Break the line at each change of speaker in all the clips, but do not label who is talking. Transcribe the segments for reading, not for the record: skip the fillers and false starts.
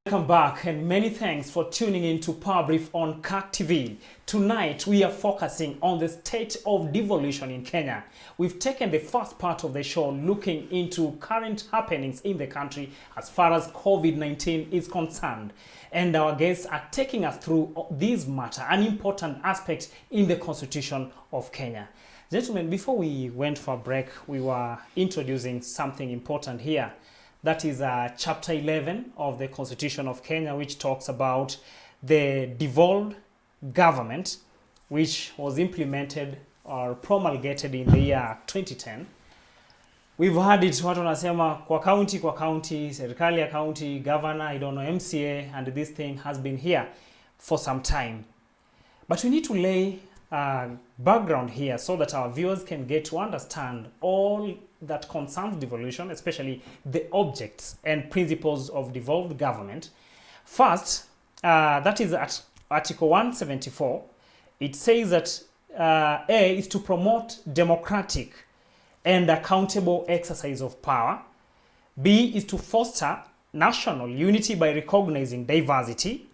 Welcome back and many thanks for tuning in to Power Brief on CAC TV. Tonight we are focusing on the state of devolution in Kenya. We've taken the first part of the show looking into current happenings in the country as far as COVID-19 is concerned. And our guests are taking us through this matter, an important aspect in the Constitution of Kenya. Gentlemen, before we went for a break, we were introducing something important here. That is Chapter 11 of the Constitution of Kenya, which talks about the devolved government, which was implemented or promulgated in the year 2010. We've heard it, watu wanasema kwa county, serikali ya county, governor, I don't know, MCA, and this thing has been here for some time. But we need to lay background here so that our viewers can get to understand all that concerns devolution, especially the objects and principles of devolved government. First, that is at Article 174. It says that A is to promote democratic and accountable exercise of power. B is to foster national unity by recognizing diversity.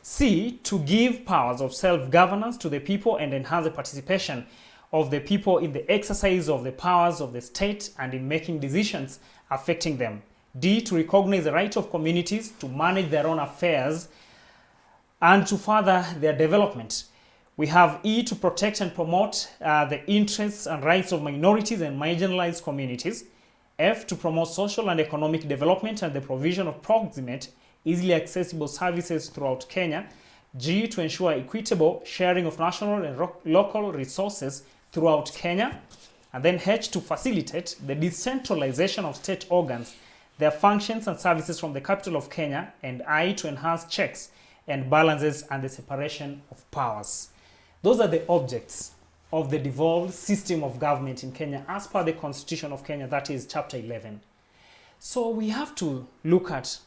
C, to give powers of self-governance to the people and enhance the participation of the people in the exercise of the powers of the state and in making decisions affecting them. D, to recognize the right of communities to manage their own affairs and to further their development. We have E, to protect and promote the interests and rights of minorities and marginalized communities. F, to promote social and economic development and the provision of proximate, easily accessible services throughout Kenya. G, to ensure equitable sharing of national and local resources throughout Kenya. And then H, to facilitate the decentralization of state organs, their functions and services from the capital of Kenya. And I, to enhance checks and balances and the separation of powers. Those are the objects of the devolved system of government in Kenya as per the Constitution of Kenya, that is Chapter 11. So we have to look at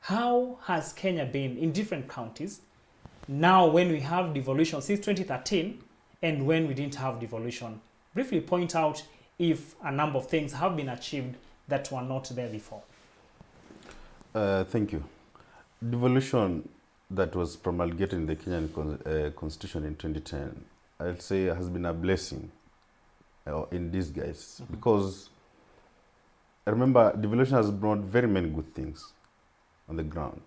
how has Kenya been in different counties now when we have devolution since 2013 and when we didn't have devolution. Briefly point out if a number of things have been achieved that were not there before.
Thank you. Devolution that was promulgated in the Kenyan Constitution in 2010, I'll say has been a blessing in disguise. Mm-hmm. Because I remember devolution has brought very many good things on the ground.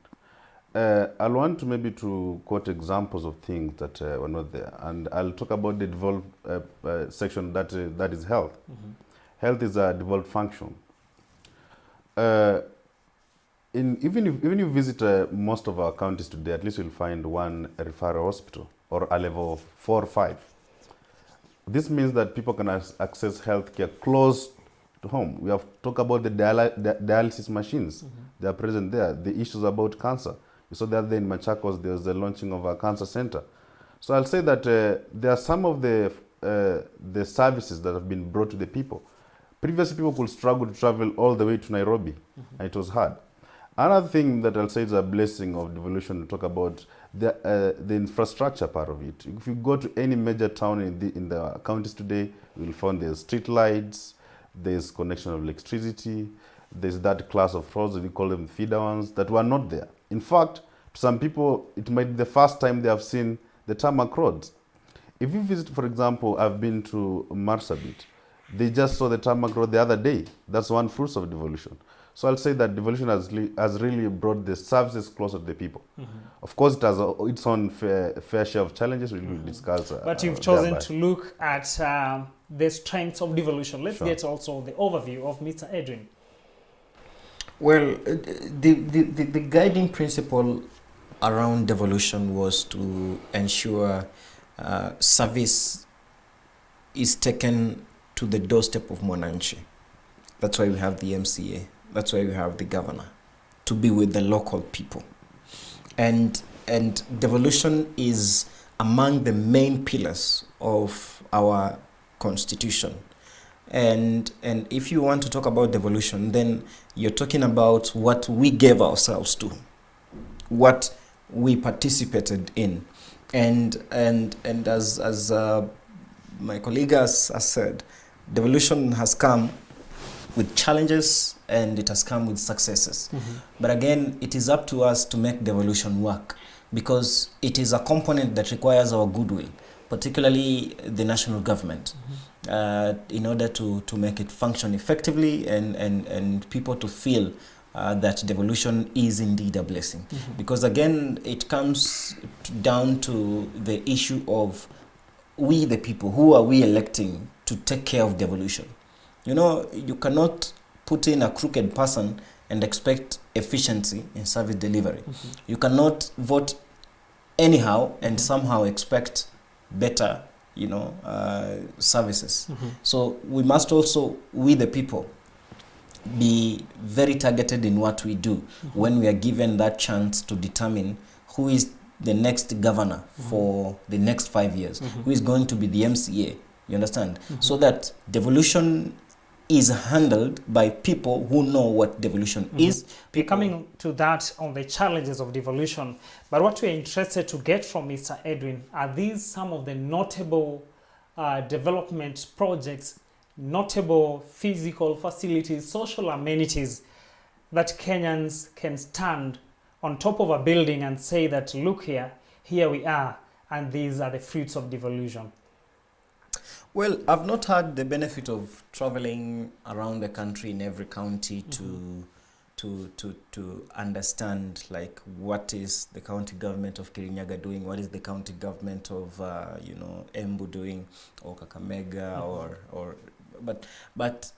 I'll want to maybe to quote examples of things that were not there, and I'll talk about the devolved section that is health. Mm-hmm. Health is a devolved function. Even if you visit most of our counties today, at least you'll find one referral hospital or a level of 4 or 5. This means that people can access healthcare close to home. We have talked about the dialysis machines. Mm-hmm. They are present there. The issues about cancer. You saw the other day in Machakos, there's the launching of a cancer center. So I'll say that there are some of the services that have been brought to the people. Previously, people could struggle to travel all the way to Nairobi, mm-hmm. and it was hard. Another thing that I'll say is a blessing of devolution to talk about the infrastructure part of it. If you go to any major town in the counties today, you will find there's street lights, there's connection of electricity, there's that class of roads, we call them feeder ones, that were not there. In fact, to some people, it might be the first time they have seen the tarmac roads. If you visit, for example, I've been to Marsabit, they just saw the tarmac road the other day. That's one fruit of devolution. So I'll say that devolution has really brought the services closer to the people. Mm-hmm. Of course, it has its own fair share of challenges we will discuss.
But you've chosen to look at the strengths of devolution. Let's get also the overview of Mr. Edwin.
Well, the guiding principle around devolution was to ensure service is taken to the doorstep of Mwananchi. That's why we have the MCA. That's why we have the governor, to be with the local people. And devolution is among the main pillars of our constitution. And if you want to talk about devolution, then you're talking about what we gave ourselves to, what we participated in. And as my colleague has said, devolution has come with challenges and it has come with successes. But again, it is up to us to make devolution work, because it is a component that requires our goodwill, particularly the national government, in order to make it function effectively and people to feel that devolution is indeed a blessing. Because again, it comes down to the issue of we the people, who are we electing to take care of devolution? You know, you cannot put in a crooked person and expect efficiency in service delivery. You cannot vote anyhow and somehow expect better, you know, services. So we must also, we the people, be very targeted in what we do when we are given that chance to determine who is the next governor for the next 5 years, who is going to be the MCA, you understand? So that devolution is handled by people who know what devolution is.
We're coming to that on the challenges of devolution, but what we're interested to get from Mr. Edwin, are these some of the notable development projects, notable physical facilities, social amenities that Kenyans can stand on top of a building and say that, look here we are, and these are the fruits of devolution?
Well, I've not had the benefit of traveling around the country in every county to understand like what is the county government of Kirinyaga doing, what is the county government of you know, Embu doing, or Kakamega, or but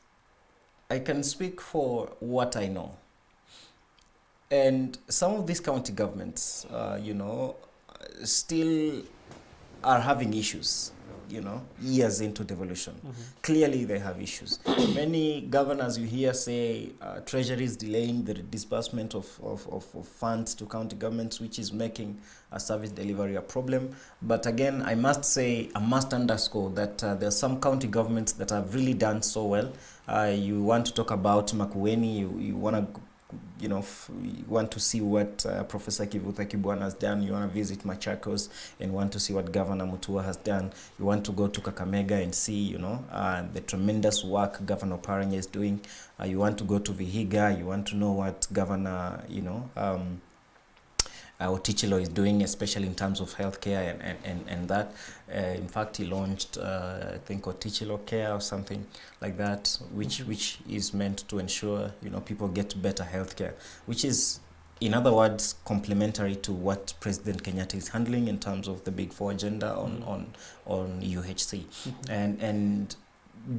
I can speak for what I know. And some of these county governments, you know, still are having issues, you know, years into devolution. Clearly they have issues. Many governors you hear say Treasury is delaying the disbursement of funds to county governments, which is making a service delivery a problem. But again, I must say, I must underscore that there are some county governments that have really done so well. You want to talk about Makueni, you want to, you know, you want to see what Professor Kivutha Kibwana has done. You want to visit Machakos and want to see what Governor Mutua has done. You want to go to Kakamega and see, you know, the tremendous work Governor Paranya is doing. You want to go to Vihiga. You want to know what Governor, you know, Otichilo is doing, especially in terms of healthcare and that. In fact, he launched, I think, Otichilo Care or something like that, which is meant to ensure, you know, people get better healthcare, which is, in other words, complementary to what President Kenyatta is handling in terms of the Big Four agenda on UHC. And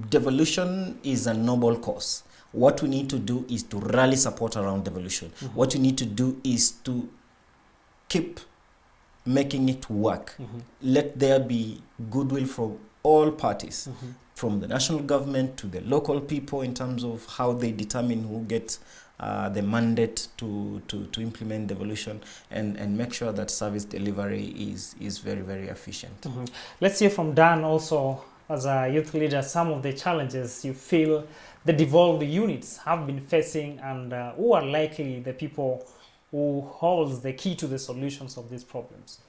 devolution is a noble cause. What we need to do is to rally support around devolution. What we need to do is to keep making it work. Let there be goodwill from all parties, from the national government to the local people, in terms of how they determine who gets the mandate to implement devolution, and make sure that service delivery is very, very efficient.
Let's hear from Dan also, as a youth leader, some of the challenges you feel the devolved units have been facing, and who are likely the people who holds the key to the solutions of these problems.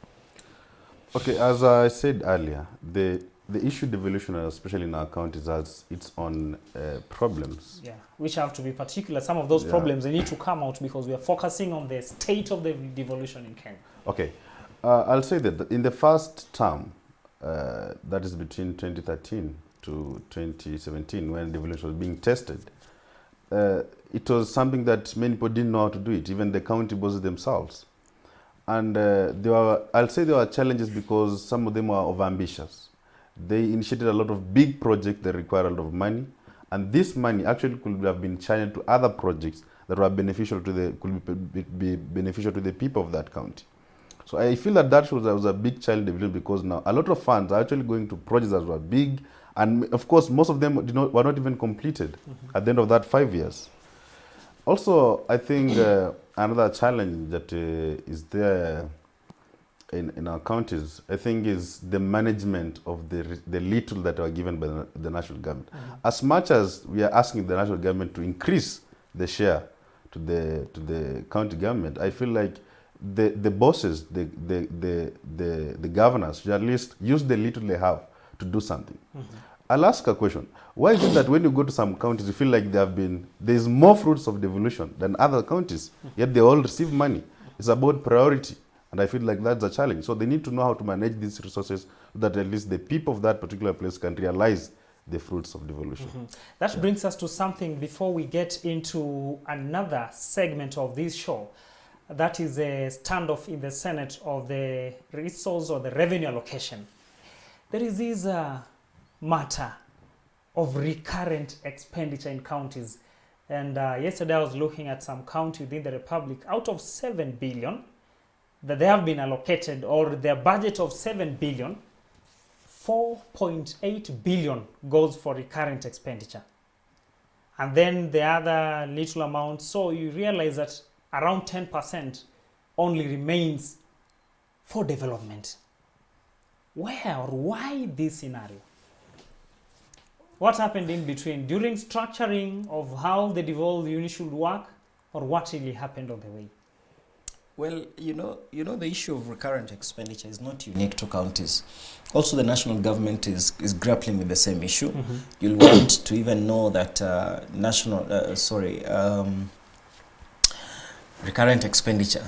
Okay, as I said earlier, the issue devolution, especially in our counties, has its own problems.
Yeah, which have to be particular. Some of those problems, they need to come out because we are focusing on the state of the devolution in Kenya. Okay,
I'll say that in the first term, that is between 2013 to 2017, when devolution was being tested, it was something that many people didn't know how to do it, even the county bosses themselves. And I'll say there were challenges because some of them were overambitious. They initiated a lot of big projects that require a lot of money, and this money actually could have been channeled to other projects that were beneficial to be beneficial to the people of that county. So I feel that was a big challenge development, because now a lot of funds are actually going to projects that were big, and of course most of them were not even completed at the end of that 5 years. Also, I think another challenge that is there in our counties, I think, is the management of the little that are given by the national government. As much as we are asking the national government to increase the share to the county government, I feel like the bosses, the governors should at least use the little they have to do something. I'll ask a question. Why is it that when you go to some counties, you feel like there's more fruits of devolution than other counties, yet they all receive money? It's about priority, and I feel like that's a challenge. So they need to know how to manage these resources so that at least the people of that particular place can realize the fruits of devolution.
That brings us to something before we get into another segment of this show. That is a standoff in the Senate of the resource or the revenue allocation. There is this matter of recurrent expenditure in counties. And yesterday I was looking at some county within the Republic. Out of 7 billion that they have been allocated, or their budget of 7 billion, 4.8 billion goes for recurrent expenditure. And then the other little amount, so you realize that around 10% only remains for development. Where or why this scenario? What happened in between during structuring of how the devolved unit should work, or what really happened on the way?
Well, you know, the issue of recurrent expenditure is not unique to counties. Also, the national government is grappling with the same issue. You'll want to even know that recurrent expenditure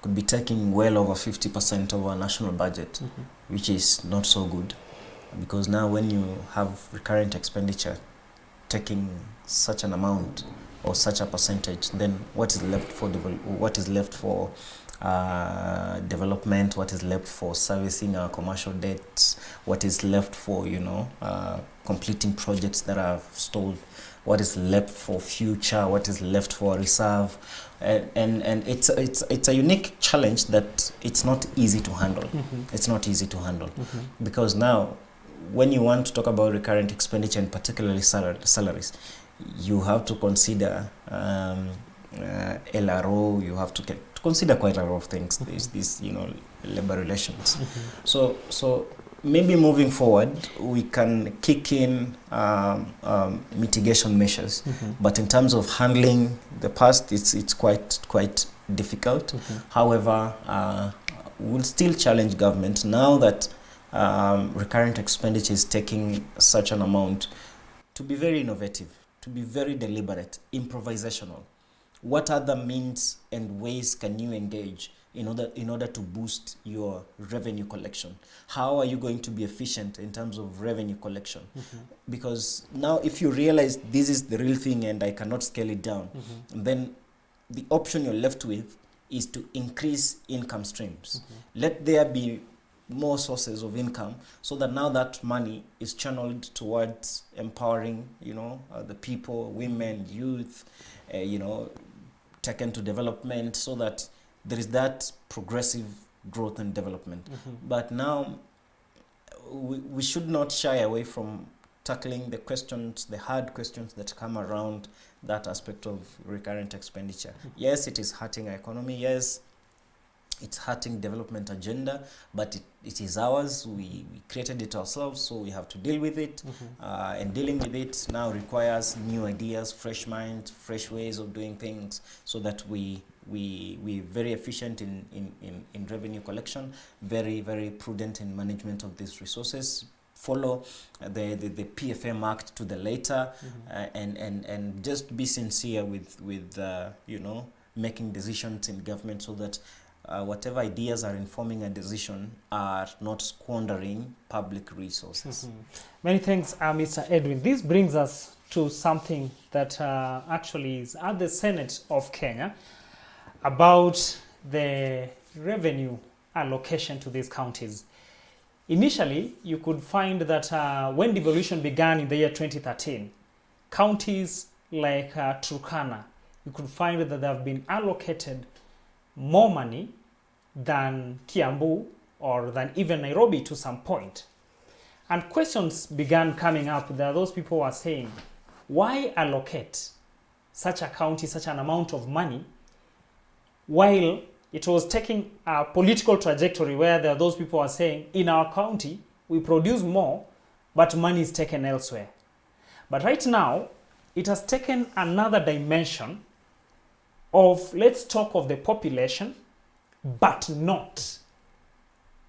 could be taking well over 50% of our national budget, which is not so good. Because now when you have recurrent expenditure taking such an amount or such a percentage, then what is left for development, what is left for servicing our commercial debts, what is left for completing projects that are stalled, what is left for future, what is left for reserve, and it's a unique challenge that it's not easy to handle. It's not easy to handle because now when you want to talk about recurrent expenditure and particularly salaries, you have to consider LRO, you have to consider quite a lot of things, these labor relations. So maybe moving forward, we can kick in mitigation measures, but in terms of handling the past, it's quite difficult. However, we'll still challenge government now that recurrent expenditure is taking such an amount to be very innovative, to be very deliberate, improvisational. What other means and ways can you engage in order to boost your revenue collection? How are you going to be efficient in terms of revenue collection? Because now if you realize this is the real thing and I cannot scale it down, then the option you're left with is to increase income streams. Let there be more sources of income so that now that money is channeled towards empowering the people, women, youth, taken to development, so that there is that progressive growth and development. But now we should not shy away from tackling the hard questions that come around that aspect of recurrent expenditure. Yes, it is hurting our economy. Yes, it's hurting development agenda, but it is ours. We created it ourselves, so we have to deal with it. And dealing with it now requires new ideas, fresh minds, fresh ways of doing things, so that we're very efficient in revenue collection, very, very prudent in management of these resources, follow the PFM Act to the letter, and just be sincere with making decisions in government, so that whatever ideas are informing a decision are not squandering public resources.
Many thanks, Mr. Edwin. This brings us to something that actually is at the Senate of Kenya about the revenue allocation to these counties. Initially, you could find that when devolution began in the year 2013, counties like Turkana, you could find that they have been allocated more money than Kiambu or than even Nairobi to some point. And questions began coming up. There are those people who are saying, why allocate such a county, such an amount of money, while it was taking a political trajectory where there are those people who are saying, in our county, we produce more, but money is taken elsewhere. But right now, it has taken another dimension of, let's talk of the population, but not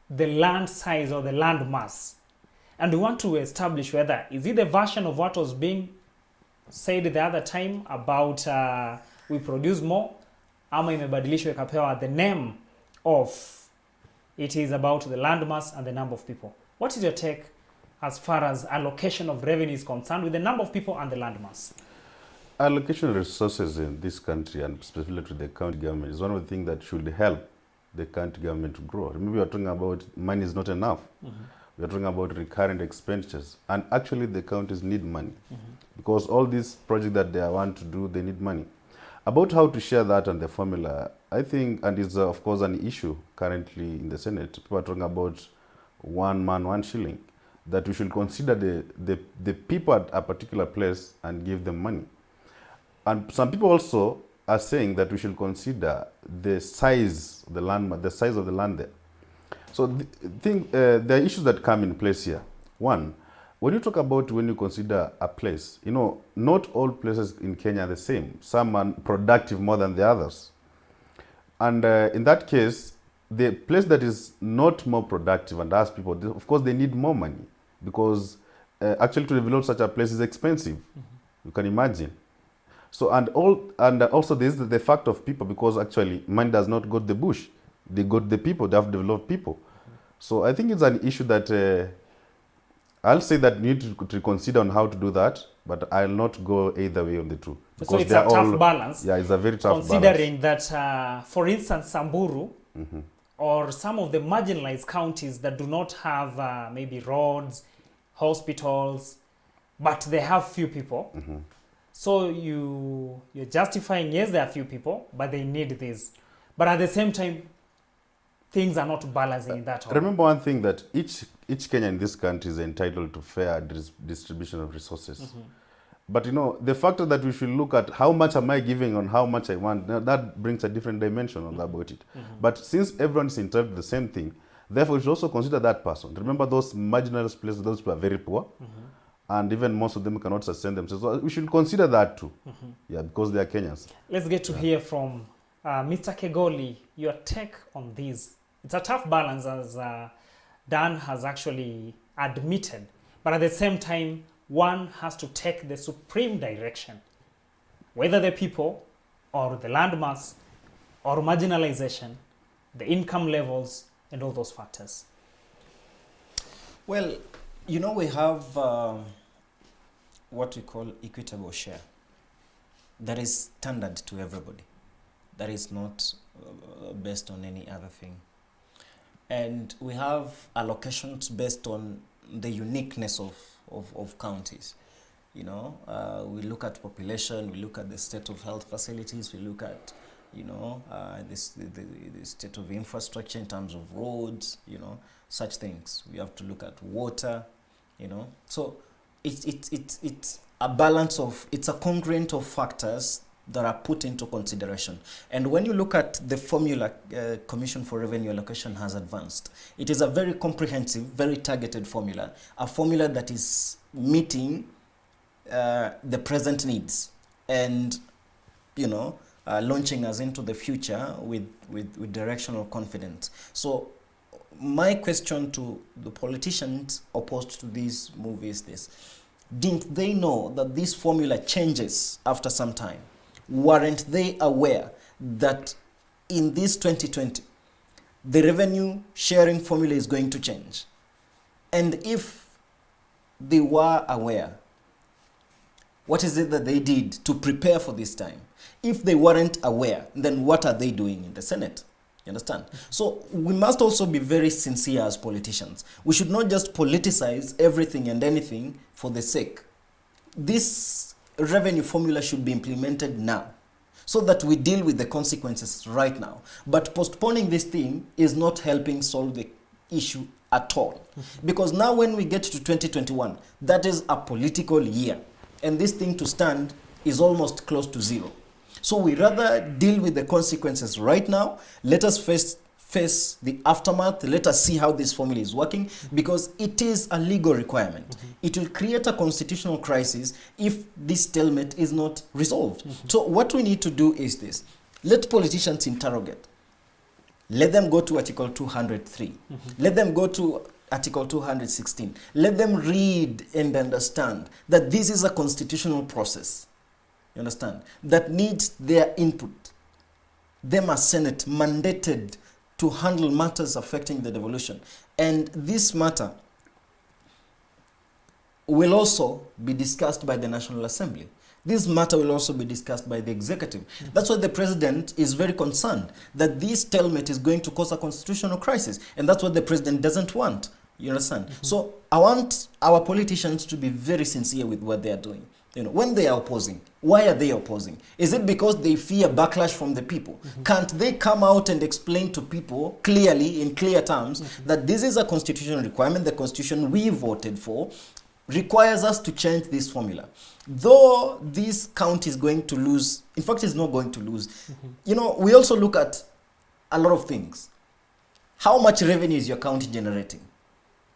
the land size or the land mass. And we want to establish whether, is it a version of what was being said the other time about we produce more, ama imebadilishwa ikapewa the name of it is about the landmass and the number of people. What is your take as far as allocation of revenue is concerned with the number of people and the landmass?
Allocation of resources in this country, and specifically to the county government, is one of the things that should help the county government to grow. Remember, we are talking about money is not enough. We are talking about recurrent expenditures. And actually, the counties need money. Because all these projects that they want to do, they need money. About how to share that and the formula, I think, and it's of course an issue currently in the Senate. People are talking about one man, one shilling, that we should consider the people at a particular place and give them money. And some people also are saying that we should consider the size of the land, the size of the land there. So there are issues that come in place here. One, when you talk about when you consider a place, you know, not all places in Kenya are the same. Some are productive more than the others. And in that case, the place that is not more productive and ask people, of course, they need more money because actually to develop such a place is expensive. You can imagine. So and also there's the fact of people, because actually money does not go to the bush. They go to the people. They have developed people. So I think it's an issue that I'll say that you need to consider on how to do that, but I'll not go either way on the two.
So it's a tough balance.
Yeah, it's a very tough
considering
balance.
That, for instance, Samburu or some of the marginalized counties that do not have maybe roads, hospitals, but they have few people. So you're justifying, yes, there are few people, but they need this. But at the same time, things are not balancing in that order.
Remember one thing, that each Kenyan in this country is entitled to fair distribution of resources. But you know, the factor that we should look at, how much am I giving on how much I want, that brings a different dimension on about it. But since everyone is entitled to the same thing, therefore we should also consider that person. Remember those marginalized places, those people are very poor. And even most of them cannot sustain themselves. So we should consider that too. Yeah, because they are Kenyans.
Let's get to hear from Mr. Kegoli, your take on this. It's a tough balance, as Dan has actually admitted. But at the same time, one has to take the supreme direction. Whether the people or the landmass or marginalization, the income levels, and all those factors.
Well, you know, we have what we call equitable share. That is standard to everybody. That is not based on any other thing. And we have allocations based on the uniqueness of counties. You know, we look at population, we look at the state of health facilities, we look at, you know, the state of infrastructure in terms of roads, you know, such things. We have to look at water, you know. So it's a balance of, it's a congruent of factors that are put into consideration. And when you look at the formula Commission for Revenue Allocation has advanced, it is a very comprehensive, very targeted formula, a formula that is meeting the present needs and, you know, launching us into the future with directional confidence. So my question to the politicians opposed to this move is this: didn't they know that this formula changes after some time? Weren't they aware that in this 2020, the revenue sharing formula is going to change? And if they were aware, what is it that they did to prepare for this time? If they weren't aware, then what are they doing in the Senate? You understand? So we must also be very sincere as politicians. We should not just politicize everything and anything for the sake. This revenue formula should be implemented now so that we deal with the consequences right now. But postponing this thing is not helping solve the issue at all. Because now when we get to 2021, that is a political year. And this thing to stand is almost close to zero. So we rather deal with the consequences right now. Let us face the aftermath. Let us see how this formula is working, because it is a legal requirement. It will create a constitutional crisis if this stalemate is not resolved. So what we need to do is this: let politicians interrogate. Let them go to Article 203. Let them go to Article 216. Let them read and understand that this is a constitutional process. You understand? That needs their input. Them as Senate mandated to handle matters affecting the devolution. And this matter will also be discussed by the National Assembly. This matter will also be discussed by the executive. That's why the president is very concerned that this stalemate is going to cause a constitutional crisis. And that's what the president doesn't want. You understand? So I want our politicians to be very sincere with what they are doing. You know, when they are opposing, why are they opposing? Is it because they fear backlash from the people? Can't they come out and explain to people clearly, in clear terms, that this is a constitutional requirement, the constitution we voted for requires us to change this formula? Though this county is going to lose, in fact, it's not going to lose. You know, we also look at a lot of things. How much revenue is your county generating?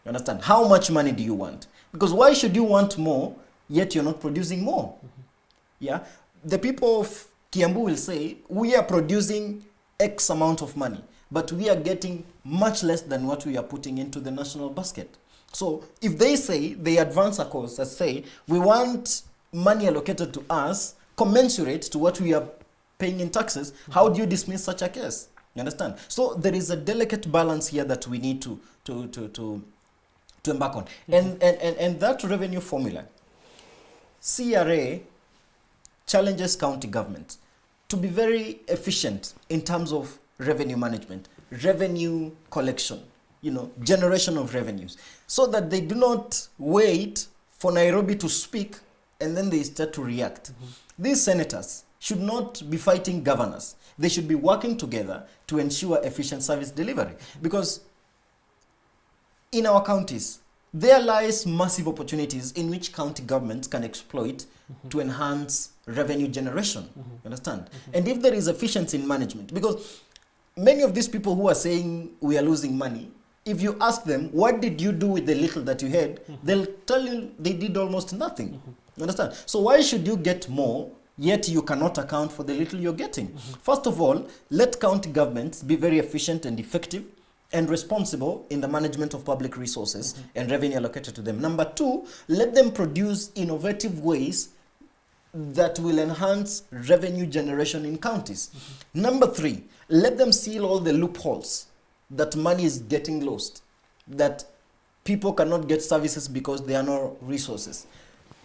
You understand? How much money do you want? Because why should you want more, yet you're not producing more? Yeah? The people of Kiambu will say, we are producing X amount of money, but we are getting much less than what we are putting into the national basket. So if they say, they advance a cause that say, we want money allocated to us commensurate to what we are paying in taxes, how do you dismiss such a case? You understand? So there is a delicate balance here that we need to embark on. And that revenue formula, CRA challenges county government to be very efficient in terms of revenue management, revenue collection, you know, generation of revenues, so that they do not wait for Nairobi to speak and then they start to react. These senators should not be fighting governors. They should be working together to ensure efficient service delivery. Because in our counties, there lies massive opportunities in which county governments can exploit to enhance revenue generation. Understand? And if there is efficiency in management, because many of these people who are saying we are losing money, if you ask them, what did you do with the little that you had, they'll tell you they did almost nothing. You understand? So why should you get more, yet you cannot account for the little you're getting? First of all, let county governments be very efficient and effective and responsible in the management of public resources and revenue allocated to them. Number two, let them produce innovative ways that will enhance revenue generation in counties. Number three, let them seal all the loopholes that money is getting lost, that people cannot get services because there are no resources.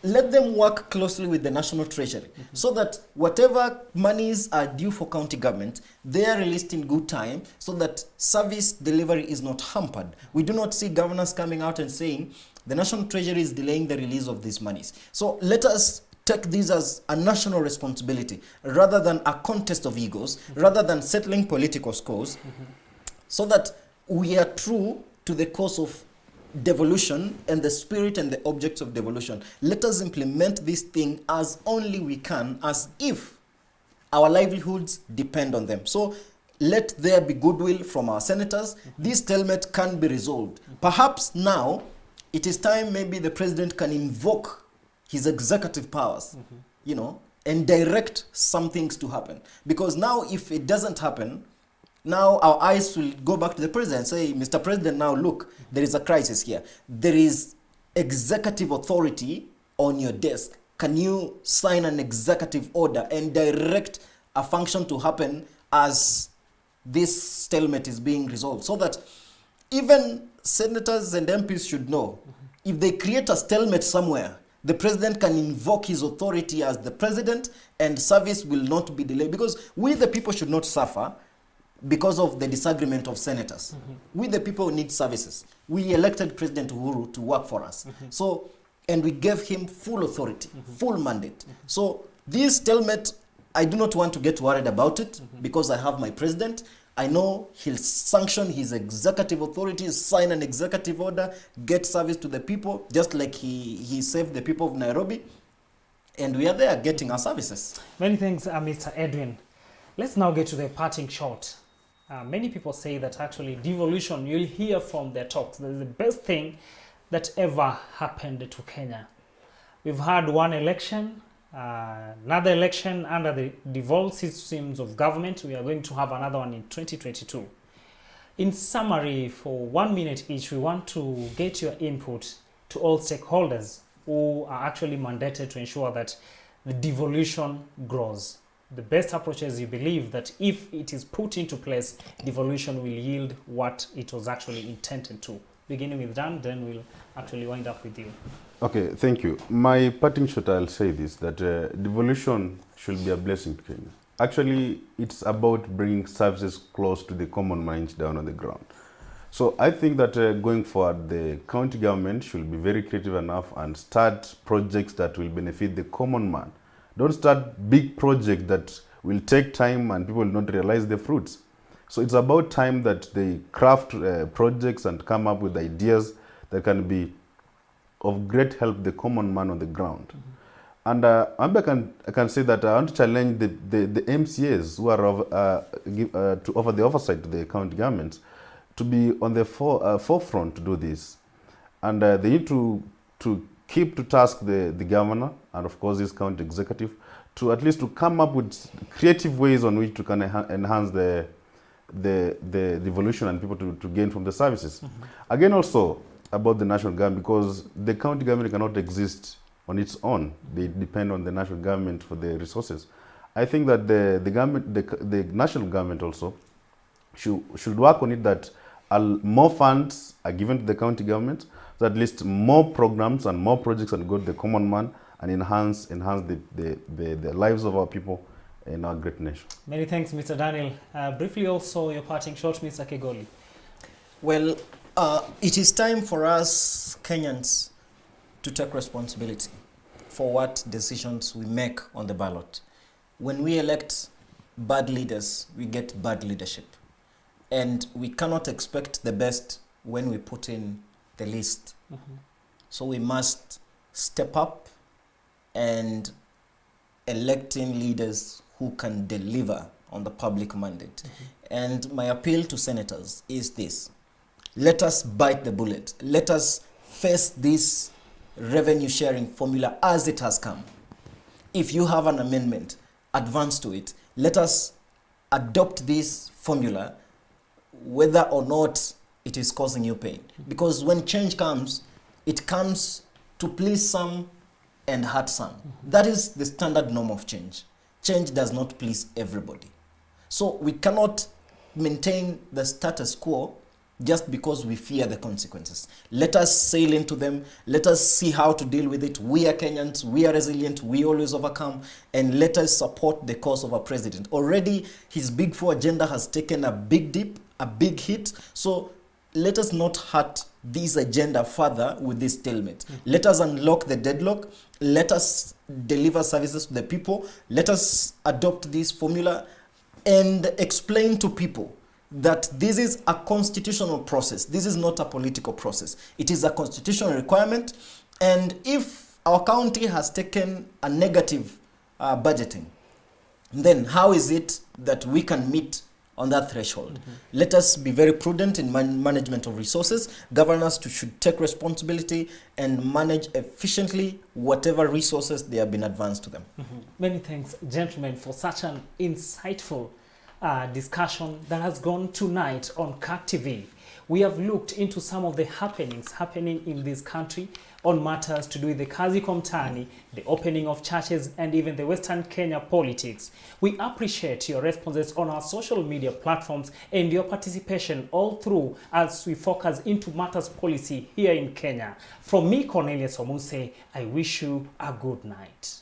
Let them work closely with the National Treasury so that whatever monies are due for county government, they are released in good time so that service delivery is not hampered. We do not see governors coming out and saying the National Treasury is delaying the release of these monies. So let us take this as a national responsibility rather than a contest of egos, rather than settling political scores, so that we are true to the cause of devolution and the spirit and the objects of devolution. Let us implement this thing as only we can, as if our livelihoods depend on them. So let there be goodwill from our senators. This stalemate can be resolved. Perhaps now it is time maybe the president can invoke his executive powers, you know, and direct some things to happen. Because now if it doesn't happen, now our eyes will go back to the president and say, Mr. President, now look, there is a crisis here. There is executive authority on your desk. Can you sign an executive order and direct a function to happen as this stalemate is being resolved? So that even senators and MPs should know, if they create a stalemate somewhere, the president can invoke his authority as the president and service will not be delayed. Because we, the people, should not suffer because of the disagreement of senators. We, the people, need services. We elected President Uhuru to work for us. So, and we gave him full authority, full mandate. So this stalemate, I do not want to get worried about it because I have my president. I know he'll sanction his executive authorities, sign an executive order, get service to the people, just like he saved the people of Nairobi. And we are there getting our services.
Many thanks, Mr. Edwin. Let's now get to the parting shot. Many people say that actually devolution, you'll hear from their talks, that is the best thing that ever happened to Kenya. We've had one election, another election under the devolved systems of government. We are going to have another one in 2022. In summary, for 1 minute each, we want to get your input to all stakeholders who are actually mandated to ensure that the devolution grows. The best approaches, you believe that if it is put into place, devolution will yield what it was actually intended to. Beginning with Dan, then we'll actually wind up with you.
Okay, thank you. My parting shot, I'll say this, that devolution should be a blessing to Kenya. Actually, it's about bringing services close to the common man down on the ground. So I think that going forward, the county government should be very creative enough and start projects that will benefit the common man. Don't start big projects that will take time and people will not realize the fruits. So it's about time that they craft projects and come up with ideas that can be of great help the common man on the ground. And I can say that I want to challenge the MCAs who are to offer the oversight to the county governments to be on the forefront to do this. And they need to keep to task the governor and of course this county executive to at least to come up with creative ways on which to can enhance the devolution and people to gain from the services. Again, also about the national government, because the county government cannot exist on its own. They depend on the national government for the resources. I think that the national government also should work on it, that more funds are given to the county government, so at least more programs and more projects can go to the common man and enhance the lives of our people in our great nation.
Many thanks, Mr. Daniel. Briefly also, your parting shot, Mr. Kegoli.
Well, it is time for us Kenyans to take responsibility for what decisions we make on the ballot. When we elect bad leaders, we get bad leadership. And we cannot expect the best when we put in the least. So we must step up and electing leaders who can deliver on the public mandate. And my appeal to senators is this: let us bite the bullet. Let us face this revenue sharing formula as it has come. If you have an amendment, advance to it. Let us adopt this formula whether or not it is causing you pain. Because when change comes, it comes to please some and hurt some. That is the standard norm of change. Change does not please everybody. So we cannot maintain the status quo just because we fear the consequences. Let us sail into them. Let us see how to deal with it. We are Kenyans. We are resilient. We always overcome. And let us support the cause of our president. Already, his Big Four agenda has taken a big dip, a big hit. So let us not hurt this agenda further with this stalemate. Let us unlock the deadlock. Let us deliver services to the people. Let us adopt this formula and explain to people that this is a constitutional process. This is not a political process. It is a constitutional requirement. And if our county has taken a negative budgeting, then how is it that we can meet on that threshold? Let us be very prudent in management of resources. Governors should take responsibility and manage efficiently whatever resources they have been advanced to them.
Many thanks, gentlemen, for such an insightful discussion that has gone tonight on CAC TV. We have looked into some of the happenings happening in this country on matters to do with the Kazi Komtani, the opening of churches, and even the Western Kenya politics. We appreciate your responses on our social media platforms and your participation all through as we focus into matters policy here in Kenya. From me, Cornelius Omuse, I wish you a good night.